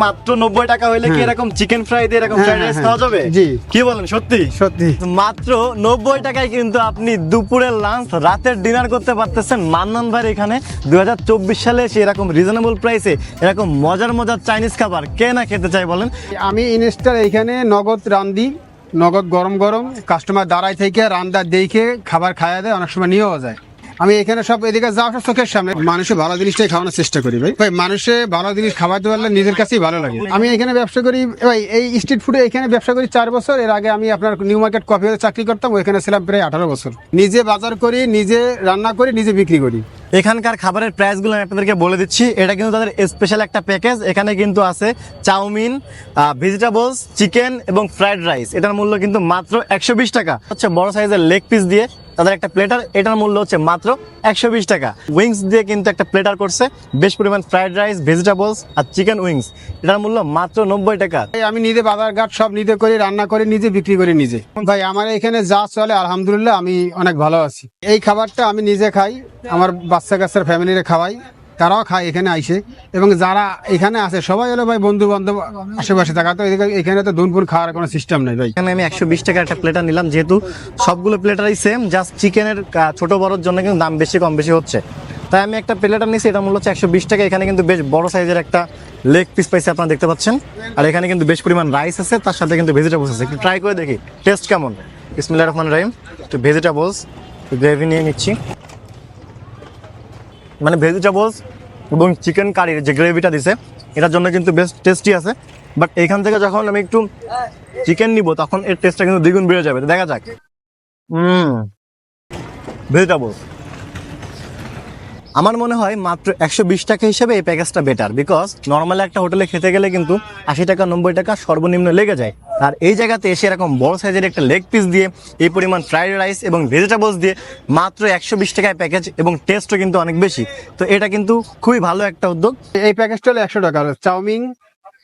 মাত্র 90 টাকা হইলে কি এরকম চিকেন ফ্রাই দিয়ে এরকম ফ্রাইড রাইস খাওয়া যাবে? জি। কি বলেন, সত্যি? সত্যি মাত্র 90 টাকায় কিন্তু আপনি দুপুরের লাঞ্চ, রাতের ডিনার করতে পারতেছেন মান্নান ভাই এখানে। 2024 সালে এসে এরকম রিজনেবল প্রাইসে এরকম মজার মজার চাইনিজ খাবার কে না খেতে চাই বলেন? আমি ইনস্টার এইখানে নগদ রান্ধি, নগদ গরম গরম কাস্টমার দাঁড়ায় থেকে রান্না দেখে খাবার খাওয়া দেয়, অনেক সময় নিয়েও যায়। আমি এখানে সব এদিকে যাওয়া সব চোখের সামনে মানুষের ভালো জিনিসটাই খাওয়ানোর চেষ্টা করি ভাই। ভাই মানুষে ভালো জিনিস খাওয়াতে পারলে নিজের কাছেই ভালো লাগে। আমি এখানে ব্যবসা করি ভাই, এই স্ট্রিট ফুডে এখানে ব্যবসা করি 4 বছর। এর আগে আমি আপনার নিউ মার্কেট কফি হাউসে চাকরি করতাম, ওইখানে ছিলাম প্রায় 18 বছর। নিজে বাজার করি, নিজে রান্না করি, নিজে বিক্রি করি। এখানকার খাবারের প্রাইসগুলো আমি আপনাদেরকে বলে দিচ্ছি। এটা কিন্তু তাদের স্পেশাল একটা প্যাকেজ। এখানে কিন্তু আছে চাউমিন, ভেজিটেবলস, চিকেন এবং ফ্রাইড রাইস। এটার মূল্য কিন্তু মাত্র 120 টাকা। হচ্ছে বড় সাইজের লেগ পিস দিয়ে তাদের একটা প্লেটার, এটার মূল্য হচ্ছে মাত্র 120 টাকা। উইংস দিয়ে কিন্তু একটা প্লেটার করছে, বেশ পরিমাণ ফ্রাইড রাইস, ভেজিটেবলস আর চিকেন উইংস। এটার মূল্য মাত্র 90 টাকা। আমি নিজে বাজার ঘাট সব নিজে করি, রান্না করে নিজে বিক্রি করি নিজে। ভাই আমার এখানে যা চলে আলহামদুলিল্লাহ, আমি অনেক ভালো আছি। এই খাবারটা আমি নিজে খাই, আমার বাচ্চা কাচ্চার ফ্যামিলিরে খাওয়াই, তারাও খায় এখানে আইসে। এবং যারা এখানে আছে সবাই হলো ভাই বন্ধু বান্ধব আশেপাশে থাকা, তো এখানে তো দুনপুর খাওয়ার কোনো সিস্টেম নেই ভাই। এখানে আমি 120 টাকার একটা প্লেটার নিলাম, যেহেতু সবগুলো প্লেটারই সেম, জাস্ট চিকেনের ছোট বড়োর জন্য কিন্তু দাম বেশি কম বেশি হচ্ছে, তাই আমি একটা প্লেটার নিয়েছি। এটা মূল্য হচ্ছে 120 টাকা। এখানে কিন্তু বেশ বড় সাইজের একটা লেগ পিস পাইছে, আপনারা দেখতে পাচ্ছেন। আর এখানে কিন্তু বেশ পরিমাণ রাইস আছে, তার সাথে কিন্তু ভেজিটেবলস আছে। একটু ট্রাই করে দেখি টেস্ট কেমন। বিসমিল্লাহির রহমানির রহিম। একটু ভেজিটেবলস গ্রেভি নিয়ে নিচ্ছি। মানে ভেজিটেবলস এবং চিকেন কারির যে গ্রেভিটা দিছে এটার জন্য কিন্তু বেশ টেস্টি আছে। বাট এইখান থেকে যখন আমি একটু চিকেন নিব তখন এর টেস্টটা কিন্তু দ্বিগুণ বেড়ে যাবে। দেখা যাক। ভেজিটেবলস আমার মনে হয় মাত্র 120 টাকা হিসেবে এই প্যাকেজটা বেটার, বিকজ নর্মালি একটা হোটেলে খেতে গেলে কিন্তু 80 টাকা 90 টাকা সর্বনিম্ন লেগে যায়। আর এই জায়গাতে এসে এরকম বড় সাইজের একটা লেগ পিস দিয়ে, এই পরিমাণ ফ্রাইড রাইস এবং ভেজিটেবলস দিয়ে মাত্র 120 টাকায় প্যাকেজ, এবং টেস্টও কিন্তু অনেক বেশি। তো এটা কিন্তু খুবই ভালো একটা উদ্যোগ। এই প্যাকেজটা হলো 100 টাকা, চাউমিন,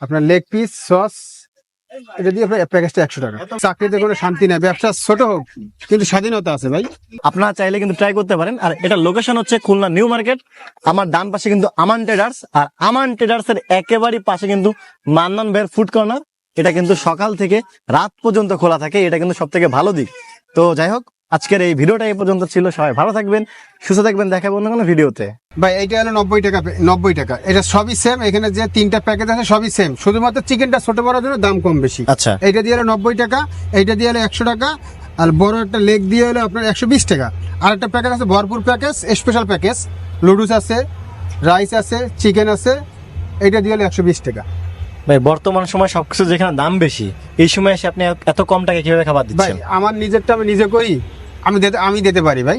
আপনার লেগ পিস, সস, এটা দিয়ে আপনার প্যাকেজটা 100 টাকা। চাকরিতে কোনো শান্তি নেই, ব্যবসা ছোট হোক কিন্তু স্বাধীনতা আছে ভাই। আপনারা চাইলে কিন্তু ট্রাই করতে পারেন। আর এটা লোকেশন হচ্ছে খুলনা নিউ মার্কেট। আমার ডান পাশে কিন্তু আমান ট্রেডার্স, আর আমান ট্রেডার্স এর একেবারেই পাশে কিন্তু মান্নান ভাইয়ের ফুড কর্নার। এটা কিন্তু সকাল থেকে রাত পর্যন্ত খোলা থাকে, এটা কিন্তু সব থেকে ভালো দিক। তো যাই হোক, আজকের এই ভিডিওটা এই পর্যন্ত ছিল। সবাই ভালো থাকবেন, সুস্থ থাকবেন, দেখাবো অন্য কোনো ভিডিওতে। ভাই এইটা হলো 90 টাকা, 90 টাকা। এটা সবই সেম, এখানে যে 3টা প্যাকেজ আছে সবই সেম, শুধুমাত্র চিকেনটা ছোট বড় জন্য দাম কম বেশি। আচ্ছা, এইটা দিয়ে হলো 90 টাকা, এইটা দিয়ে হলো 100 টাকা, আর বড় একটা লেগ দিয়ে হলো আপনার 120 টাকা। আর একটা প্যাকেজ আছে ভরপুর প্যাকেজ, স্পেশাল প্যাকেজ, লুডুস আছে, রাইস আছে, চিকেন আছে, এইটা দিয়ে হলো 120 টাকা। ভাই বর্তমান সময় সবকিছু যেখানে দাম বেশি, এই সময় এসে আপনি এত কম টাকা কিভাবে খাবার ভাই দিচ্ছেন? আমার নিজেরটা আমি নিজে করি, আমি দিতে পারি ভাই।